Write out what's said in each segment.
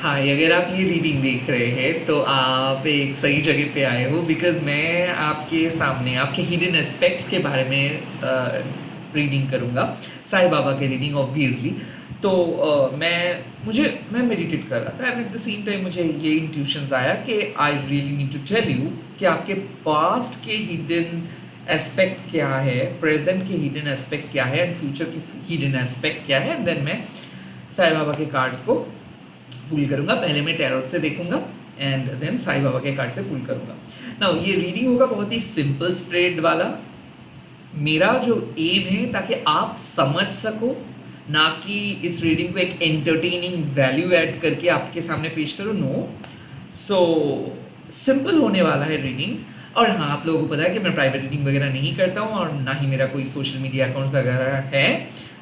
हाय, अगर आप ये रीडिंग देख रहे हैं तो आप एक सही जगह पे आए हो, बिकॉज़ मैं आपके सामने आपके हिडन एस्पेक्ट्स के बारे में रीडिंग करूँगा। साईं बाबा की रीडिंग ऑब्वियसली। तो मैं मेडिटेट कर रहा था and at the same time मुझे ये इंट्यूशंस आया कि I really need to tell you कि आपके पास्ट के हिडन एस्पेक्ट क्या है, प्रेजेंट के हिडन एस्पेक्ट क्या है एंड फ्यूचर के हिडन एस्पेक्ट क्या है। एंड देन मैं साईं बाबा के कार्ड्स को पुल करूंगा। पहले मैं टैरोट से देखूंगा एंड देन साईं बाबा के कार्ड से पुल करूंगा। नाउ ये रीडिंग होगा बहुत ही सिंपल स्प्रेड वाला। मेरा जो एम है ताकि आप समझ सको, ना कि इस रीडिंग को एक एंटरटेनिंग वैल्यू ऐड करके आपके सामने पेश करूँ। नो, सो सिंपल होने वाला है रीडिंग। और हाँ, आप लोगों को पता है कि मैं प्राइवेट रीडिंग वगैरह नहीं करता हूँ और ना ही मेरा कोई सोशल मीडिया अकाउंट्स वगैरह है।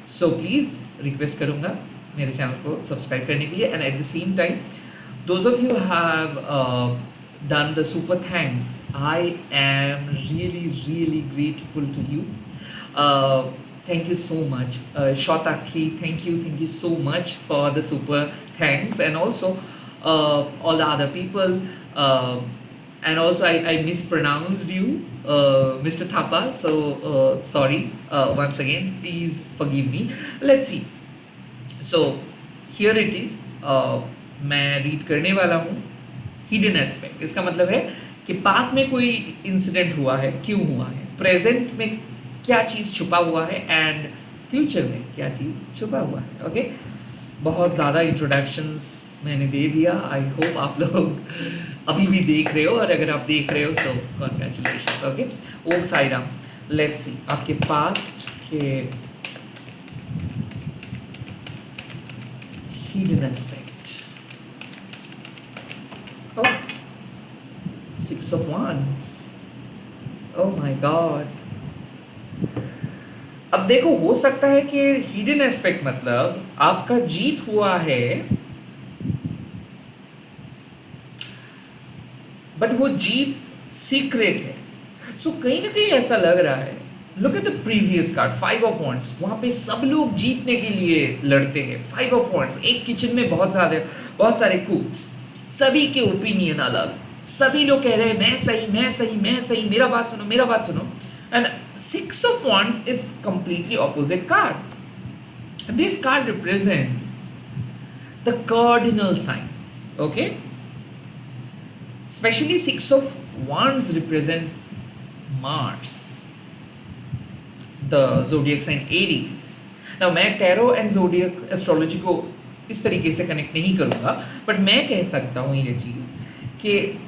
सो प्लीज़ रिक्वेस्ट करूँगा मेरे चैनल को सब्सक्राइब करने के लिए। And at the same time, those of you have done the super thanks, I am really grateful to you. Thank you so much, Shotakhi, thank you so much for the super thanks. And also all the other people, and also I mispronounced you, Mr. Thapa, so sorry once again, please forgive me. Let's see. So here it is. मैं read करने वाला हूँ hidden aspect. इसका मतलब है कि past में कोई इंसिडेंट हुआ है, क्यों हुआ है, प्रेजेंट में क्या चीज़ छुपा हुआ है एंड फ्यूचर में क्या चीज़ छुपा हुआ है। ओके, बहुत ज़्यादा इंट्रोडक्शंस मैंने दे दिया। आई होप आप लोग अभी भी देख रहे हो, और अगर आप देख रहे हो so congratulations. Okay, Om Sai Ram. Let's see आपके पास्ट के hidden aspect. Oh, Six of Wands. Oh my God. अब देखो, हो सकता है कि हिडन एस्पेक्ट मतलब आपका जीत हुआ है, बट वो जीत सीक्रेट है। सो कहीं ना कहीं ऐसा लग रहा है। Look at the previous card, 5 of wands. वहां पे सब लोग जीतने के लिए लड़ते हैं। 5 ऑफ वॉन्ड्स, एक किचन में बहुत सारे कुक्स, सभी के ओपिनियन अलग, सभी लोग कह रहे हैं मैं सही, मेरा बात सुनो। And 6 of wands is completely opposite card. This card represents the cardinal science. Okay, specially 6 of wands represent Mars, the zodiac sign Aries. Now मैं टैरो एंड ज़ोडिएक एस्ट्रोलॉजी को इस तरीके से कनेक्ट नहीं करूँगा, बट मैं कह सकता हूँ ये चीज़ कि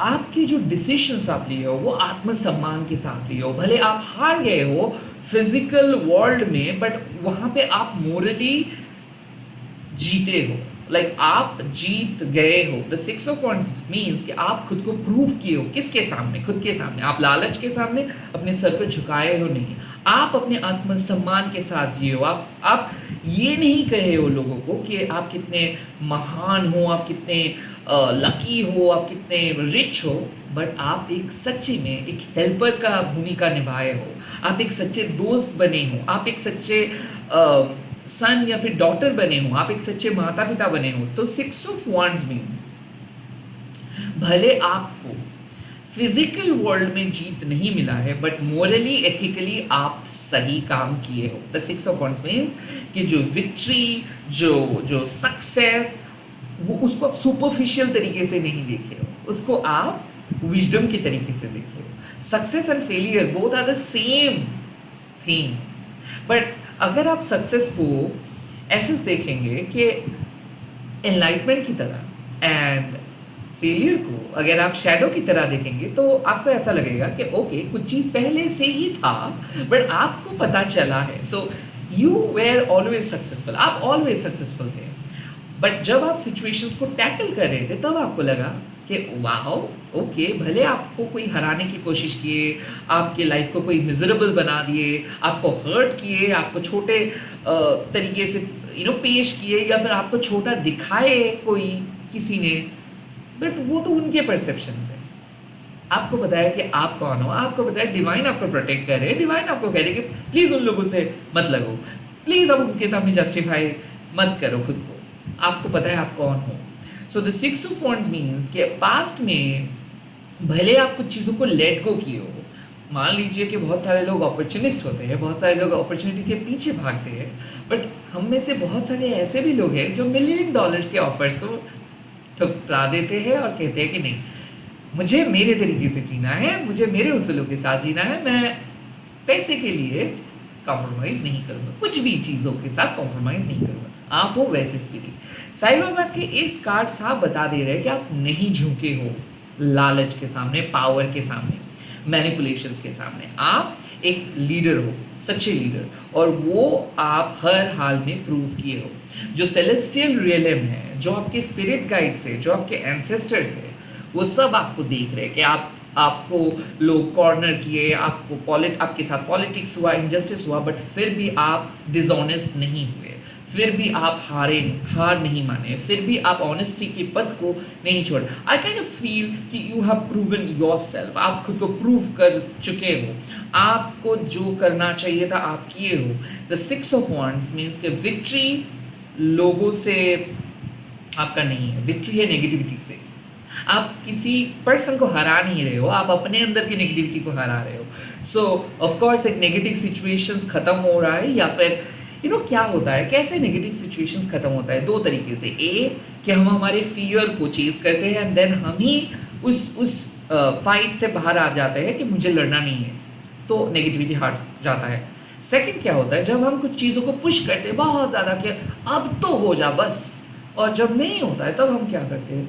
आपके जो डिसीजंस आप लिए हो वो आत्मसम्मान के साथ लिए हो। भले आप हार गए हो फिजिकल वर्ल्ड में, बट वहाँ पे आप मोरली जीते हो। लाइक आप जीत गए हो। द 6 ऑफ वॉन्ड्स मीन्स कि आप खुद को प्रूव किए हो। किसके सामने? खुद के सामने। आप लालच के सामने अपने सर को झुकाए हो नहीं, आप अपने आत्मसम्मान के साथ जिए हो। आप ये नहीं कहे हो लोगों को कि आप कितने महान हो, आप कितने लकी हो, आप कितने रिच हो, बट आप एक सच्चे में एक हेल्पर का भूमिका निभाए हो। आप एक सच्चे दोस्त बने हो, आप एक सच्चे सन या फिर डॉटर बने हो, आप एक सच्चे माता पिता बने हो। तो 6 ऑफ वॉन्ड्स मीन्स भले आपको फिजिकल वर्ल्ड में जीत नहीं मिला है, बट मोरली एथिकली आप सही काम किए हो। द 6 ऑफ वॉन्ड्स मीन्स कि जो विक्ट्री, जो सक्सेस, वो उसको आप सुपरफिशियल तरीके से नहीं देखे हो, उसको आप विजडम के तरीके से देखे हो। Success and failure both are the same thing, but अगर आप सक्सेस को ऐसे देखेंगे कि एनलाइटमेंट की तरह एंड फेलियर को अगर आप शैडो की तरह देखेंगे, तो आपको ऐसा लगेगा कि ओके, कुछ चीज़ पहले से ही था बट आपको पता चला है। So you where always successful, आप ऑलवेज सक्सेसफुल थे, बट जब आप सिचुएशंस को टैकल कर रहे थे तब आपको लगा कि वाह, ओके, भले आपको कोई हराने की कोशिश किए, आपके लाइफ को कोई मिजरेबल बना दिए, आपको हर्ट किए, आपको छोटे तरीके से पेश किए, या फिर आपको छोटा दिखाए कोई किसी ने, बट वो तो उनके परसेप्शंस है। आपको बताया कि आप कौन हो, आपको बताया डिवाइन आपको प्रोटेक्ट कर रहे हैं, डिवाइन आपको कह रहे हैं कि प्लीज़ उन लोगों से मत लगो, प्लीज़ अब उनके सामने जस्टिफाई मत करो खुद को। आपको पता है आप कौन हो। So the six of wands means कि पास्ट में भले आप कुछ चीज़ों को लेट गो किए हो, मान लीजिए कि बहुत सारे लोग अपॉर्चुनिस्ट होते हैं, बहुत सारे लोग अपॉर्चुनिटी के पीछे भागते हैं, बट हम में से बहुत सारे ऐसे भी लोग हैं जो मिलियन डॉलर्स के ऑफर्स को ठुकरा देते हैं और कहते हैं कि नहीं, मुझे मेरे तरीके से जीना है, मुझे मेरे उसूलों के साथ जीना है, मैं पैसे के लिए कॉम्प्रोमाइज़ नहीं करूँगा, कुछ भी चीज़ों के साथ कॉम्प्रोमाइज़ नहीं करूँगा। आप हो वैसे स्पिरिट। साईं बाबा के इस कार्ड साफ बता दे रहे हैं कि आप नहीं झुके हो लालच के सामने, पावर के सामने, मैनिपुलेशंस के सामने। आप एक लीडर हो, सच्चे लीडर, और वो आप हर हाल में प्रूव किए हो। जो सेलेस्टियल रियलम है, जो आपके स्पिरिट गाइड्स है, जो आपके एंसेस्टर्स है, वो सब आपको देख रहे हैं कि आपको लोग कॉर्नर किए, आपके साथ पॉलिटिक्स हुआ, इनजस्टिस हुआ, बट फिर भी आप डिसऑनेस्ट नहीं हुए, फिर भी आप हार नहीं माने, फिर भी आप ऑनेस्टी के पद को नहीं छोड़े। आई काइंड ऑफ फील कि यू हैव प्रूवन योरसेल्फ, आप खुद को प्रूव कर चुके हो, आपको जो करना चाहिए था आप किए हो। The six of wands means कि विक्ट्री लोगों से आपका नहीं है, विक्ट्री है नेगेटिविटी से। आप किसी पर्सन को हरा नहीं रहे हो, आप अपने अंदर की नेगेटिविटी को हरा रहे हो। सो ऑफ कोर्स एक नेगेटिव सिचुएशंस खत्म हो रहा है, या फिर क्या होता है, कैसे नेगेटिव सिचुएशंस खत्म होता है, दो तरीके से। कि हम हमारे फियर को चेज करते हैं एंड देन हम ही उस फाइट से बाहर आ जाते हैं कि मुझे लड़ना नहीं है, तो नेगेटिविटी हट जाता है। सेकंड क्या होता है, जब हम कुछ चीज़ों को पुश करते हैं बहुत ज़्यादा कि अब तो हो जा बस, और जब नहीं होता है तब हम क्या करते हैं,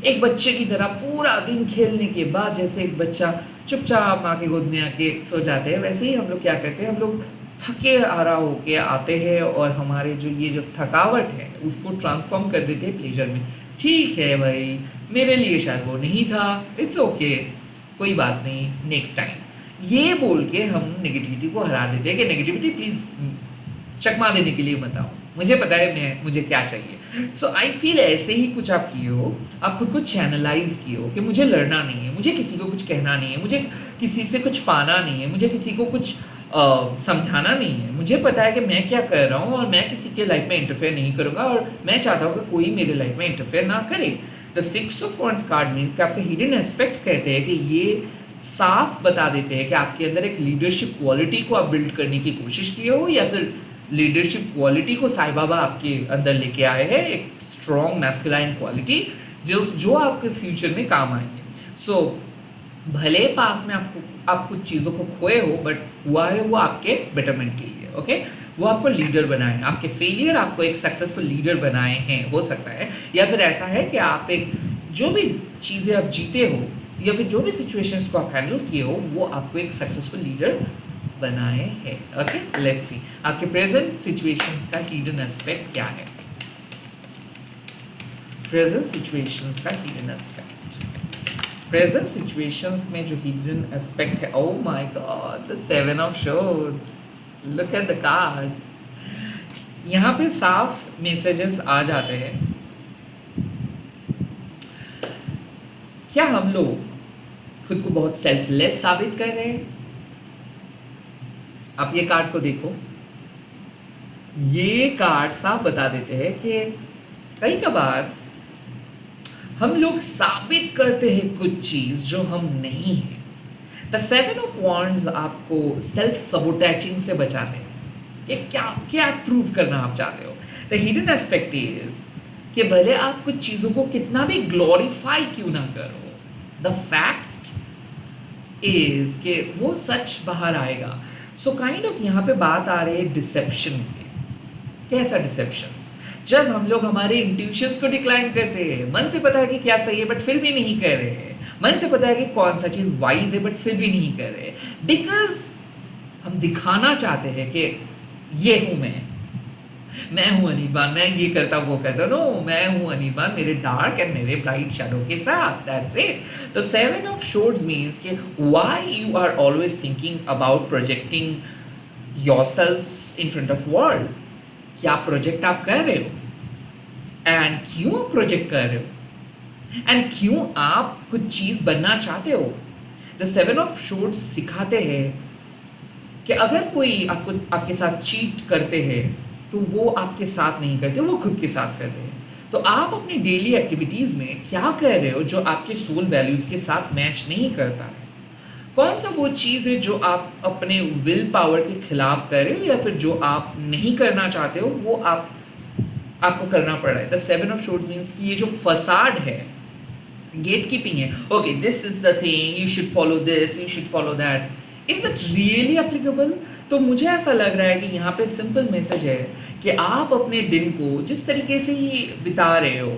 एक बच्चे की तरह पूरा दिन खेलने के बाद जैसे एक बच्चा चुपचाप माँ के गोद में आके सो जाते हैं, वैसे ही हम लोग क्या करते हैं, हम लोग थके हारा होके आते हैं और हमारे जो थकावट है उसको ट्रांसफॉर्म कर देते हैं प्लेजर में। ठीक है भाई, मेरे लिए शायद वो नहीं था, इट्स ओके, कोई बात नहीं, नेक्स्ट टाइम, ये बोल के हम नेगेटिविटी को हरा देते हैं कि नेगेटिविटी प्लीज़ चकमा देने के लिए बताओ, मुझे पता है मुझे क्या चाहिए। सो आई फील ऐसे ही कुछ आप किए हो, आप खुद को चैनलाइज किए हो कि मुझे लड़ना नहीं है, मुझे किसी को कुछ कहना नहीं है, मुझे किसी से कुछ पाना नहीं है, मुझे किसी को कुछ समझाना नहीं है, मुझे पता है कि मैं क्या कर रहा हूँ और मैं किसी के लाइफ में इंटरफेयर नहीं करूँगा, और मैं चाहता हूँ कि कोई मेरे लाइफ में इंटरफेयर ना करे। The six of wands card means कि आपके हिडन एस्पेक्ट्स कहते हैं कि ये साफ बता देते हैं कि आपके अंदर एक लीडरशिप क्वालिटी को आप बिल्ड करने की कोशिश किए हो, या फिर लीडरशिप क्वालिटी को साईं बाबा आपके अंदर लेके आए हैं, एक स्ट्रॉन्ग मैस्कुलाइन क्वालिटी जो आपके फ्यूचर में काम आएंगे। सो भले पास में आप कुछ चीज़ों को खोए हो, बट हुआ है वो आपके बेटरमेंट के लिए, ओके? वो आपको लीडर बनाए, आपके फेलियर आपको एक सक्सेसफुल लीडर बनाए हैं, हो सकता है, या फिर ऐसा है कि आप एक जो भी चीज़ें आप जीते हो या फिर जो भी सिचुएशंस को आप हैंडल किए हो वो आपको एक सक्सेसफुल लीडर बनाए हैं। ओके, लेट्स सी आपके प्रेजेंट सिचुएशंस का हिडन एस्पेक्ट क्या है। प्रेजेंट सिचुएशंस का हिडन एस्पेक्ट, प्रेजेंट सिचुएशंस में जो हिडन एस्पेक्ट है, oh my God, the seven of shorts, look at the card. यहाँ पे साफ मैसेजेस आ जाते हैं। क्या हम लोग खुद को बहुत सेल्फलेस साबित कर रहे हैं? आप ये कार्ड को देखो, ये कार्ड साफ बता देते हैं कि कई कबार हम लोग साबित करते हैं कुछ चीज जो हम नहीं हैं। द सेवन ऑफ वॉन्ड्स आपको सेल्फ सबोटेजिंग से बचाते हैं कि क्या प्रूव करना आप चाहते हो। द हिडन एस्पेक्ट इज कि भले आप कुछ चीजों को कितना भी ग्लोरीफाई क्यों ना करो, द फैक्ट इज कि वो सच बाहर आएगा। सो काइंड ऑफ यहाँ पे बात आ रही है डिसेप्शन की। कैसा डिसेप्शंस? जब हम लोग हमारे इंट्यूशंस को डिक्लाइन करते हैं, मन से पता है कि क्या सही है बट फिर भी नहीं कर रहे हैं, मन से पता है कि कौन सा चीज़ वाइज है बट फिर भी नहीं कर रहे, बिकॉज हम दिखाना चाहते हैं कि ये हूँ मैं हूँ अनिर्बान, मैं ये करता वो करता, नो, मैं हूँ अनिर्बान मेरे डार्क एंड मेरे ब्राइट शैडो के साथ, दैट्स इट। तो सेवन ऑफ शॉर्ट्स मीन्स कि why you are always thinking about projecting yourself in front of world. क्या प्रोजेक्ट आप कर रहे हो, एंड क्यों प्रोजेक्ट कर रहे हो, एंड क्यों आप कुछ चीज बनना चाहते हो। द सेवन ऑफ शॉर्ट्स सिखाते हैं कि अगर कोई आपके साथ चीट करते हैं तो वो आपके साथ नहीं करते, वो खुद के साथ करते हैं। तो आप अपनी डेली एक्टिविटीज़ में क्या कर रहे हो जो आपके सोल वैल्यूज़ के साथ मैच नहीं करता है? कौन सा वो चीज़ है जो आप अपने विल पावर के खिलाफ कर रहे हो या फिर जो आप नहीं करना चाहते हो वो आपको करना पड़ रहा है? The seven of swords means कि ये जो फसाड है, गेट कीपिंग है, okay this is the thing, you should follow this, you should follow that, is it really applicable? तो मुझे ऐसा लग रहा है कि यहाँ पे सिंपल मैसेज है कि आप अपने दिन को जिस तरीके से ही बिता रहे हो,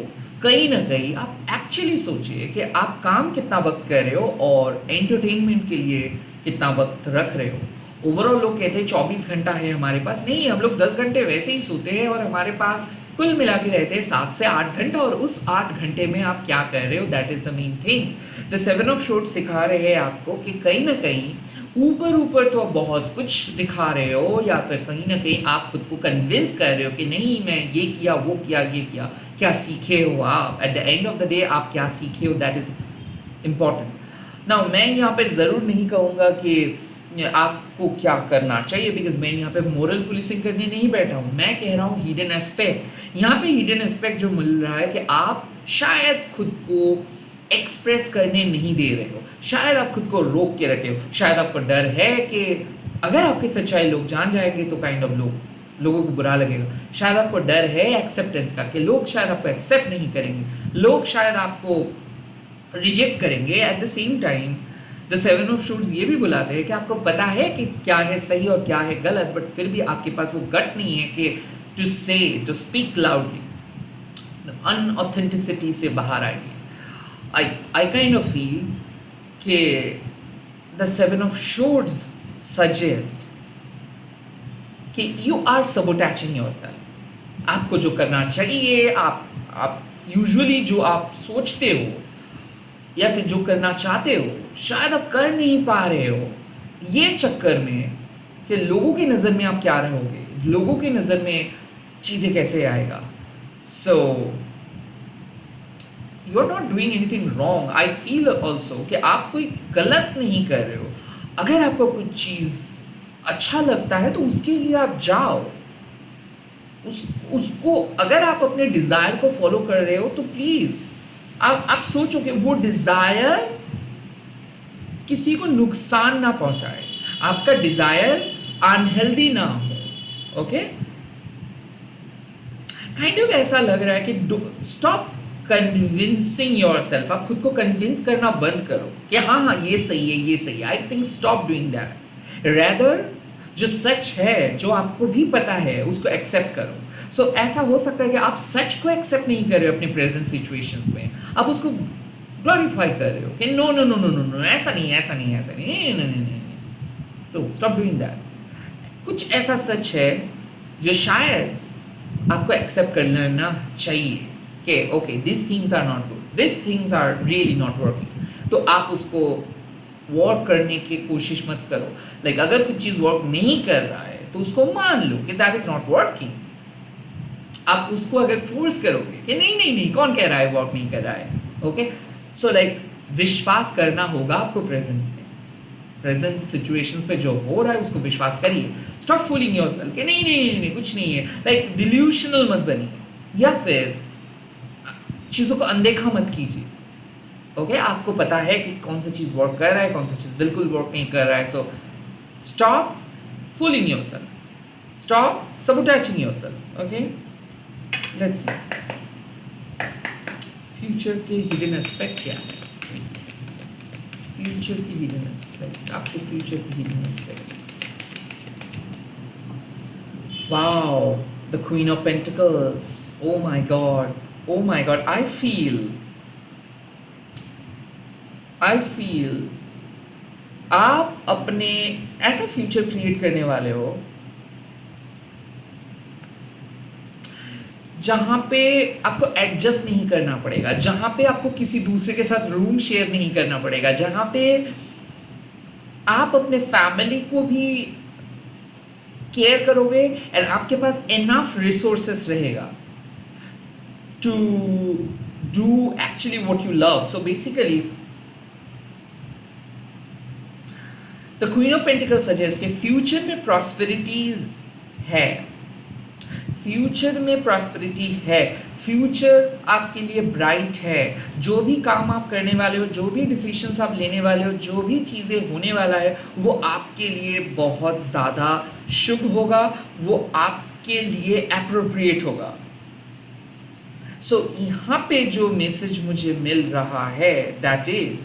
कहीं ना कहीं आप एक्चुअली सोचिए कि आप काम कितना वक्त कर रहे हो और एंटरटेनमेंट के लिए कितना वक्त रख रहे हो। ओवरऑल लोग कहते हैं 24 घंटा है हमारे पास, नहीं, हम लोग 10 घंटे वैसे ही सोते हैं और हमारे पास कुल मिला के रहते हैं 7 से 8 घंटा, और उस 8 घंटे में आप क्या कर रहे हो, that is the main thing. The seven of shorts सिखा रहे हैं आपको कि कहीं ना कहीं ऊपर ऊपर तो आप बहुत कुछ दिखा रहे हो या फिर कहीं ना कहीं आप खुद को कन्विंस कर रहे हो कि नहीं मैं ये किया वो किया ये किया, क्या सीखे हो आप? At the end of the day आप क्या सीखे हो, दैट इज इम्पॉर्टेंट। नाउ मैं यहाँ पर ज़रूर नहीं कहूँगा कि आपको क्या करना चाहिए, बिकॉज मैं यहाँ पे मोरल पुलिसिंग करने नहीं बैठा हूँ, मैं कह रहा हूँ हिडन एस्पेक्ट। यहाँ पे हिडन एस्पेक्ट जो मिल रहा है कि आप शायद खुद को एक्सप्रेस करने नहीं दे रहे हो, शायद आप खुद को रोक के रखे हो, शायद आपको डर है कि अगर आपकी सच्चाई लोग जान जाएंगे तो काइंड ऑफ लोगों को बुरा लगेगा, शायद आपको डर है एक्सेप्टेंस का कि लोग शायद आपको एक्सेप्ट नहीं करेंगे, लोग शायद आपको रिजेक्ट करेंगे। Eight the same time the seven of shorts ये भी बुलाते हैं कि आपको पता है कि क्या है सही और क्या है गलत, बट फिर भी आपके पास वो गट नहीं है कि टू स्पीक लाउडली, अनऑथेंटिसिटी से बाहर आएगी। आई काइंड ऑफ फील कि the seven of shorts suggest कि यू आर सबोटैचिंग योरसेल्फ। आपको जो करना चाहिए, आप यूजुअली जो आप सोचते हो या फिर जो करना चाहते हो शायद आप कर नहीं पा रहे हो, ये चक्कर में कि लोगों की नज़र में आप क्या रहोगे, लोगों की नज़र में चीज़ें कैसे आएगा। So you are not doing anything wrong. I feel also कि आप कोई गलत नहीं कर रहे हो। अगर आपको कोई चीज़ अच्छा लगता है तो उसके लिए आप जाओ, उसको अगर आप अपने डिज़ायर को फॉलो कर रहे हो तो प्लीज़ आप सोचो कि वो डिज़ायर किसी को नुकसान ना पहुंचाए, आपका डिज़ायर अनहेल्दी ना हो। ओके, काइंड ऑफ ऐसा लग रहा है कि स्टॉप कन्विंसिंग योरसेल्फ। आप खुद को कन्विंस करना बंद करो कि हाँ हाँ ये सही है ये सही है। I think stop doing that. Rather जो सच है, जो आपको भी पता है, उसको एक्सेप्ट करो। सो ऐसा हो सकता है कि आप सच को एक्सेप्ट नहीं कर रहे हो अपने प्रेजेंट सिचुएशंस में, आप उसको ग्लोरीफाई कर रहे हो कि no no no no no no ऐसा नहीं ऐसा नहीं ऐसा नहीं नहीं नहीं नहीं नहीं। तो स्टॉप डूइंग दैट। कुछ ऐसा सच है जो शायद आपको एक्सेप्ट कर लेना चाहिए कि okay this things are not good, this things are really not working. तो आप उसको वर्क करने की कोशिश मत करो। लाइक अगर कुछ चीज़ वर्क नहीं कर रहा है तो उसको मान लो कि दैट इज नॉट वर्किंग। आप उसको अगर फोर्स करोगे कि नहीं नहीं नहीं कौन कह रहा है वर्क नहीं कर रहा है, ओके, सो लाइक विश्वास करना होगा आपको प्रेजेंट सिचुएशंस पे जो हो रहा है उसको विश्वास करिए। स्टॉप फूलिंग योरसेल्फ कि नहीं नहीं नहीं नहीं कुछ नहीं है। लाइक डिल्यूशनल मत बनिए या फिर चीज़ों को अनदेखा मत कीजिए। ओके, आपको पता है कि कौन सा चीज़ वर्क कर रहा है, कौन सा चीज़ बिल्कुल वर्क नहीं कर रहा है। So stop fooling yourself, stop sabotaging yourself. Okay, let's see future के हिडन एस्पेक्ट क्या है। फ्यूचर की हिडन एस्पेक्ट, आपके फ्यूचर की hidden aspect. Wow, the queen of pentacles. Oh my god, oh my god, I feel आप अपने ऐसा future create करने वाले हो जहां पे आपको एडजस्ट नहीं करना पड़ेगा, जहां पे आपको किसी दूसरे के साथ रूम शेयर नहीं करना पड़ेगा, जहां पे आप अपने फैमिली को भी केयर करोगे एंड आपके पास इनफ रिसोर्सेस रहेगा to do actually what you love. So basically the queen of pentacle suggest कि फ्यूचर में प्रॉस्पेरिटी है, फ्यूचर में प्रॉस्पेरिटी है। फ्यूचर आपके लिए ब्राइट है। जो भी काम आप करने वाले हो, जो भी डिसीजंस आप लेने वाले हो, जो भी चीज़ें होने वाला है, वो आपके लिए बहुत ज़्यादा शुभ होगा, वो आपके लिए एप्रोप्रिएट होगा। सो यहाँ पे जो मैसेज मुझे मिल रहा है दैट इज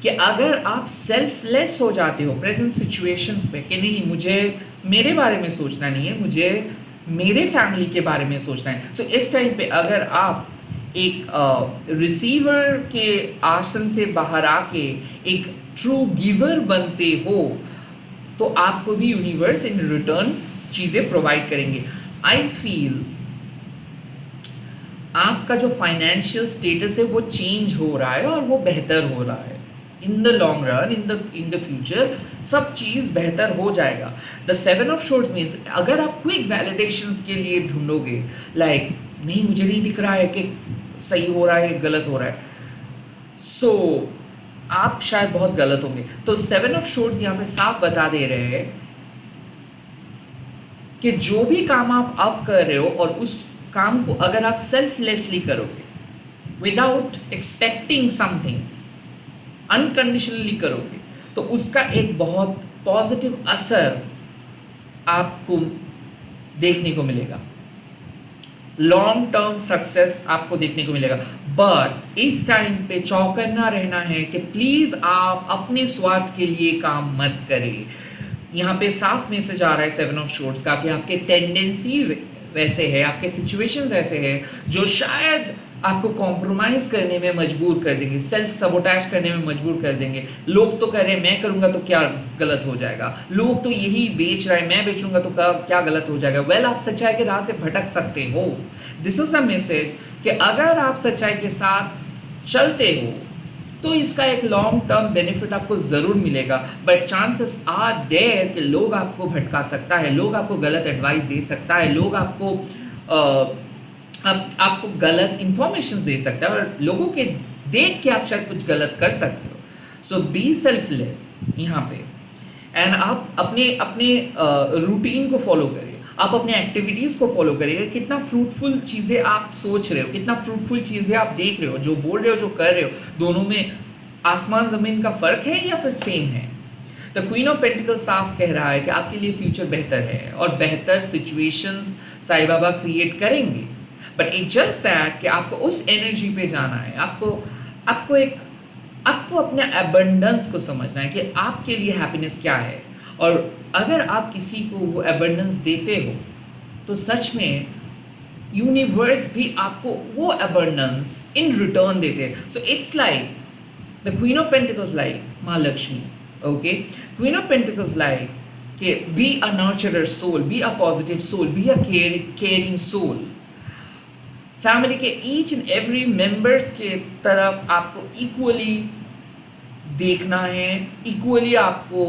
कि अगर आप सेल्फलेस हो जाते हो प्रेजेंट सिचुएशंस में कि नहीं मुझे मेरे बारे में सोचना नहीं है, मुझे मेरे फैमिली के बारे में सोचना है। सो इस टाइम पे अगर आप एक रिसीवर के आसन से बाहर आके एक ट्रू गिवर बनते हो तो आपको भी यूनिवर्स इन रिटर्न चीज़ें प्रोवाइड करेंगे। आई फील आपका जो फाइनेंशियल स्टेटस है वो चेंज हो रहा है और वो बेहतर हो रहा है। In the long run, in the future सब चीज़ बेहतर हो जाएगा। द 7 ऑफ शॉर्ट्स मीन्स अगर आप क्विक वैलिडेशंस के लिए ढूंढोगे लाइक नहीं मुझे नहीं दिख रहा है कि सही हो रहा है गलत हो रहा है, सो आप शायद बहुत गलत होंगे। तो 7 ऑफ शॉर्ट्स यहाँ पे साफ बता दे रहे हैं कि जो भी काम आप अब कर रहे हो और उस काम को अगर आप सेल्फलेसली करोगे, विदाउट एक्सपेक्टिंग समथिंग, अनकंडीशनली करोगे, तो उसका एक बहुत पॉजिटिव असर आपको देखने को मिलेगा, लॉन्ग टर्म सक्सेस आपको देखने को मिलेगा। बट इस टाइम पे चौकन्ना रहना है कि प्लीज आप अपने स्वार्थ के लिए काम मत करें। यहाँ पे साफ मैसेज आ रहा है 7 ऑफ शॉर्ट्स का कि आपके टेंडेंसी वैसे है, आपके सिचुएशंस ऐसे हैं जो शायद आपको कॉम्प्रोमाइज करने में मजबूर कर देंगे, सेल्फ सबोटैज करने में मजबूर कर देंगे। लोग तो कह रहे हैं मैं करूंगा तो क्या गलत हो जाएगा, लोग तो यही बेच रहे हैं मैं बेचूंगा तो क्या गलत हो जाएगा। वेल आप सच्चाई के राह से भटक सकते हो। दिस इज द मैसेज कि अगर आप सच्चाई के साथ चलते हो तो इसका एक लॉन्ग टर्म बेनिफिट आपको जरूर मिलेगा। बट चांसेस आर देयर कि लोग आपको भटका सकता है, लोग आपको गलत एडवाइस दे सकता है, लोग आपको गलत इंफॉर्मेशन दे सकता है और लोगों के देख के आप शायद कुछ गलत कर सकते हो। सो बी सेल्फलेस यहाँ पे, एंड आप अपने रूटीन को फॉलो करिए, आप अपने एक्टिविटीज़ को फॉलो करिए। कितना फ्रूटफुल चीज़ें आप सोच रहे हो, कितना फ्रूटफुल चीज़ें आप देख रहे हो, जो बोल रहे हो जो कर रहे हो, दोनों में आसमान ज़मीन का फ़र्क है या फिर सेम है। द क्वीन ऑफ पेंटिकल साफ कह रहा है कि आपके लिए फ्यूचर बेहतर है और बेहतर सिचुएशंस साईं बाबा क्रिएट करेंगे। बट इट जस्ट दैट कि आपको उस एनर्जी पे जाना है, आपको अपने एबंडेंस को समझना है कि आपके लिए हैप्पीनेस क्या है। और अगर आप किसी को वो एबंडेंस देते हो तो सच में यूनिवर्स भी आपको वो एबंडेंस इन रिटर्न देते हैं। So it's like the queen of pentacles like माँ Lakshmi, okay. Queen of pentacles like कि be a nurturer soul, be a positive soul, be a caring soul. Family के ईच एंड एवरी मेंबर्स के तरफ आपको equally देखना है, equally आपको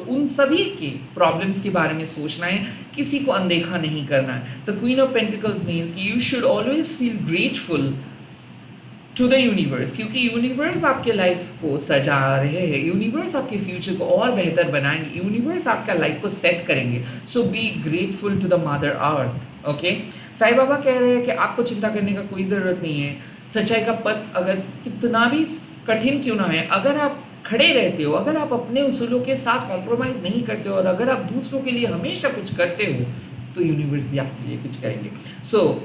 उन सभी के प्रॉब्लम्स के बारे में सोचना है, किसी को अनदेखा नहीं करना है। The queen of pentacles means कि you should always feel grateful to the universe, क्योंकि यूनिवर्स आपके लाइफ को सजा रहे हैं, यूनिवर्स आपके फ्यूचर को और बेहतर बनाएंगे, यूनिवर्स आपका लाइफ को सेट करेंगे। So be grateful to the mother earth, okay. Sai Baba कह रहे हैं कि आपको चिंता करने का कोई ज़रूरत नहीं है। सच्चाई का पथ अगर कितना भी कठिन क्यों ना है, अगर आप खड़े रहते हो, अगर आप अपने उसूलों के साथ कॉम्प्रोमाइज़ नहीं करते हो और अगर आप दूसरों के लिए हमेशा कुछ करते हो तो यूनिवर्स भी आपके लिए कुछ करेंगे। सो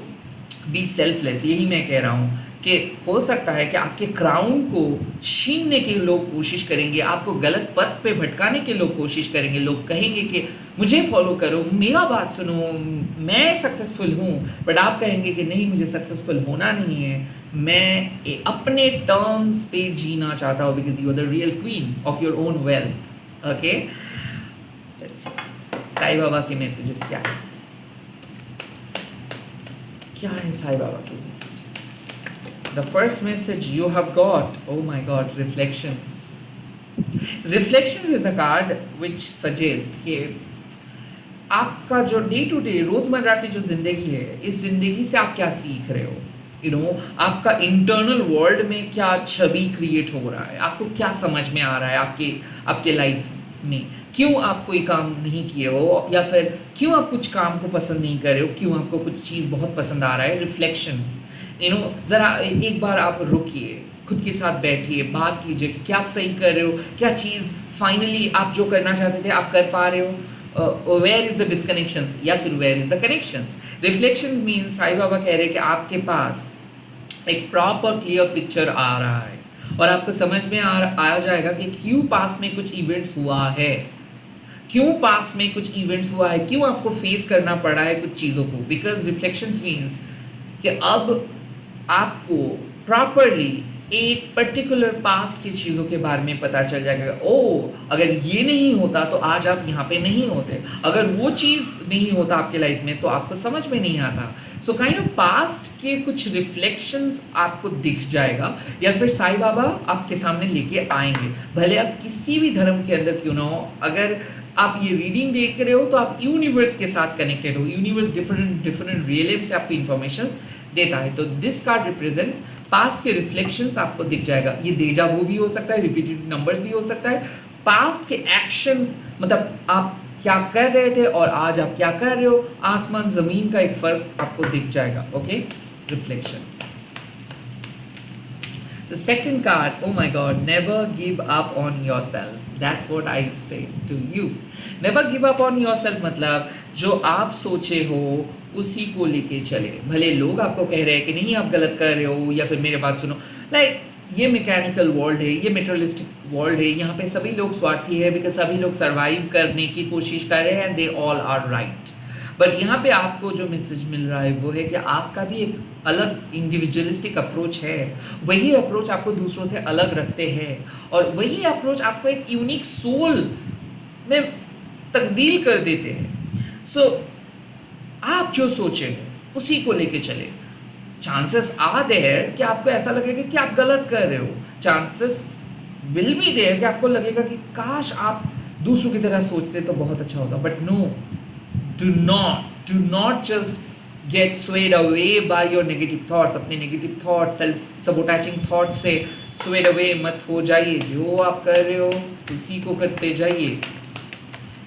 बी सेल्फलेस, यही मैं कह रहा हूँ कि हो सकता है कि आपके क्राउन को छीनने के लोग कोशिश करेंगे, आपको गलत पथ पे भटकाने के लोग कोशिश करेंगे। लोग कहेंगे कि मुझे फॉलो करो, मेरा बात सुनो, मैं सक्सेसफुल हूँ। बट आप कहेंगे कि नहीं मुझे सक्सेसफुल होना नहीं है, मैं अपने टर्म्स पे जीना चाहता हूँ, because you are the real queen of your own wealth, okay. Sai Baba के मैसेजेस क्या है, क्या है साईं बाबा के messages? The first message you have got, oh my God, reflections. Reflections is a card which suggests कि आपका जो डे टू डे रोजमर्रा की जो जिंदगी है, इस जिंदगी से आप क्या सीख रहे हो, यू नो, आपका इंटरनल वर्ल्ड में क्या छवि क्रिएट हो रहा है, आपको क्या समझ में आ रहा है आपके लाइफ में, क्यों आप कोई काम नहीं किए हो, या फिर क्यों आप कुछ काम को पसंद नहीं कर रहे हो, क्यों आपको कुछ चीज़ बहुत पसंद आ रहा है। रिफ्लेक्शन, ज़रा एक बार आप रुकिए, खुद के साथ बैठिए, बात कीजिए कि क्या आप सही कर रहे हो, क्या चीज़ फाइनली आप जो करना चाहते थे आप कर पा रहे हो, वेयर इज़ द डिस्कनेक्शंस या फिर where is the connections. Reflection means Sai Baba कह रहे हैं कि आपके पास एक प्रॉपर क्लियर पिक्चर आ रहा है और आपको समझ में आ जाएगा कि क्यों पास्ट में कुछ इवेंट्स हुआ है, क्यों पास्ट में कुछ इवेंट्स हुआ है, क्यों आपको फेस करना पड़ा है कुछ चीज़ों को। बिकॉज रिफ्लेक्शंस मीन्स कि अब आपको प्रॉपरली एक पर्टिकुलर पास्ट की चीज़ों के बारे में पता चल जाएगा। ओ, अगर ये नहीं होता तो आज आप यहाँ पे नहीं होते, अगर वो चीज़ नहीं होता आपके लाइफ में तो आपको समझ में नहीं आता। सो काइंड ऑफ पास्ट के कुछ रिफ्लेक्शंस आपको दिख जाएगा या फिर साईं बाबा आपके सामने लेके आएंगे, भले आप किसी भी धर्म के अंदर क्यों ना हो। अगर आप ये रीडिंग देख रहे हो तो आप यूनिवर्स के साथ कनेक्टेड हो, यूनिवर्स डिफरेंट रियलिम से आपको इन्फॉर्मेशन देता है। तो दिस कार्ड रिप्रेजेंट्स पास्ट के रिफ्लेक्शंस आपको दिख जाएगा। ये डेजा वू भी हो सकता है, रिपीटेड नंबर्स भी हो सकता है, पास्ट के एक्शंस, मतलब आप क्या कर रहे थे और आज आप क्या कर रहे हो, आसमान जमीन का एक फर्क आपको दिख जाएगा। Okay, reflections. The second card, oh my God, never give up on yourself. That's what I say to you. Never give up on yourself मतलब जो आप सोचे हो उसी को लेके चले। भले लोग आपको कह रहे हैं कि नहीं आप गलत कर रहे हो या फिर मेरे बात सुनो, लाइक ये मैकेनिकल वर्ल्ड है, ये मेटेरियलिस्टिक वर्ल्ड है, यहाँ पे सभी लोग स्वार्थी है बिकॉज सभी लोग सर्वाइव करने की कोशिश कर रहे हैं and they all are right. But यहाँ पे आपको जो मैसेज मिल रहा है वो है कि आपका भी एक अलग इंडिविजुअलिस्टिक अप्रोच है, वही अप्रोच आपको दूसरों से अलग रखते हैं और वही अप्रोच आपको एक यूनिक सोल में तब्दील कर देते हैं। सो आप जो सोचे उसी को लेके चले। चांसेस आर देयर कि आपको ऐसा लगेगा कि आप गलत कर रहे हो, चांसेस विल बी देयर कि आपको लगेगा कि काश आप दूसरों की तरह सोचते तो बहुत अच्छा होता। But no, do not just get swayed away by your negative thoughts। अपने negative thoughts, self sabotaging thoughts से swayed away मत हो जाइए, जो आप कर रहे हो उसी को करते जाइए।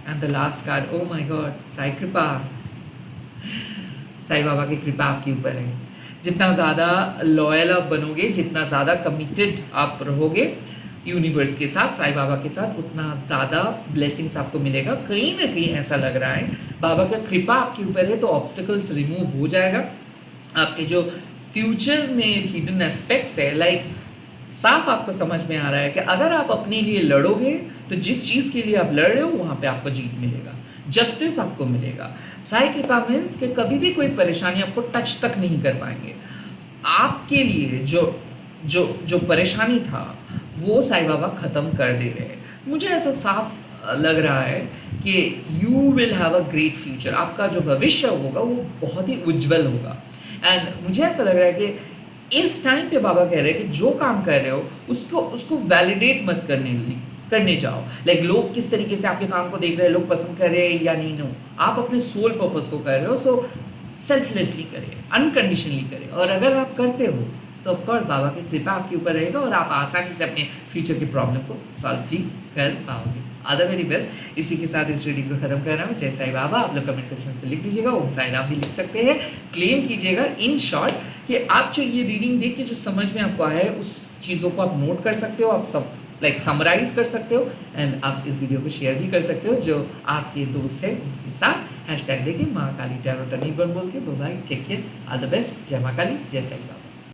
and the last card, oh my God, Sai कृपा, साईं बाबा की कृपा आपके ऊपर है। जितना ज़्यादा लॉयल आप बनोगे, जितना ज़्यादा कमिटेड आप रहोगे यूनिवर्स के साथ, साईं बाबा के साथ, उतना ज़्यादा ब्लेसिंग्स आपको मिलेगा। कहीं ना कहीं ऐसा लग रहा है बाबा का कृपा आपके ऊपर है तो ऑब्स्टिकल्स रिमूव हो जाएगा। आपके जो फ्यूचर में हिडन एस्पेक्ट्स है, लाइक साफ आपको समझ में आ रहा है कि अगर आप अपने लिए लड़ोगे तो जिस चीज़ के लिए आप लड़ रहे हो वहाँ पे आपको जीत मिलेगा, जस्टिस आपको मिलेगा। साई कृपा मीन्स कि कभी भी कोई परेशानी आपको टच तक नहीं कर पाएंगे। आपके लिए जो परेशानी था वो साईं बाबा ख़त्म कर दे रहे हैं। मुझे ऐसा साफ लग रहा है कि you will have a great future. आपका जो भविष्य होगा वो बहुत ही उज्जवल होगा। एंड मुझे ऐसा लग रहा है कि इस टाइम पे बाबा कह रहे हैं कि जो काम कर रहे हो उसको वैलिडेट मत करने जाओ। लाइक लोग किस तरीके से आपके काम को देख रहे हैं, लोग पसंद कर रहे हैं या नहीं, नो, आप अपने सोल पर्पस को कर रहे हो। सो सेल्फलेसली करें, अनकंडीशनली करें, और अगर आप करते हो तो ऑफकोर्स बाबा की कृपा आपके ऊपर रहेगा और आप आसानी से अपने फ्यूचर की प्रॉब्लम को सॉल्व भी कर पाओगे। All the very best. इसी के साथ इस रीडिंग को खत्म कर रहा हूँ। जय साईं बाबा। आप लोग कमेंट सेक्शन में लिख दीजिएगा, ओम साईं राम भी लिख सकते हैं, क्लेम कीजिएगा। इन शॉर्ट कि आप जो ये रीडिंग देख के जो समझ में आपको आया है उस चीज़ों को आप नोट कर सकते हो, आप सब लाइक समराइज कर सकते हो एंड आप इस वीडियो को शेयर भी कर सकते हो जो आपके दोस्त है उनके साथ। हैशटैग देके माँ काली टैरो टर्निंग बोल के। Bye, take care, all the best. जय माँ काली, जय साईं बाबा।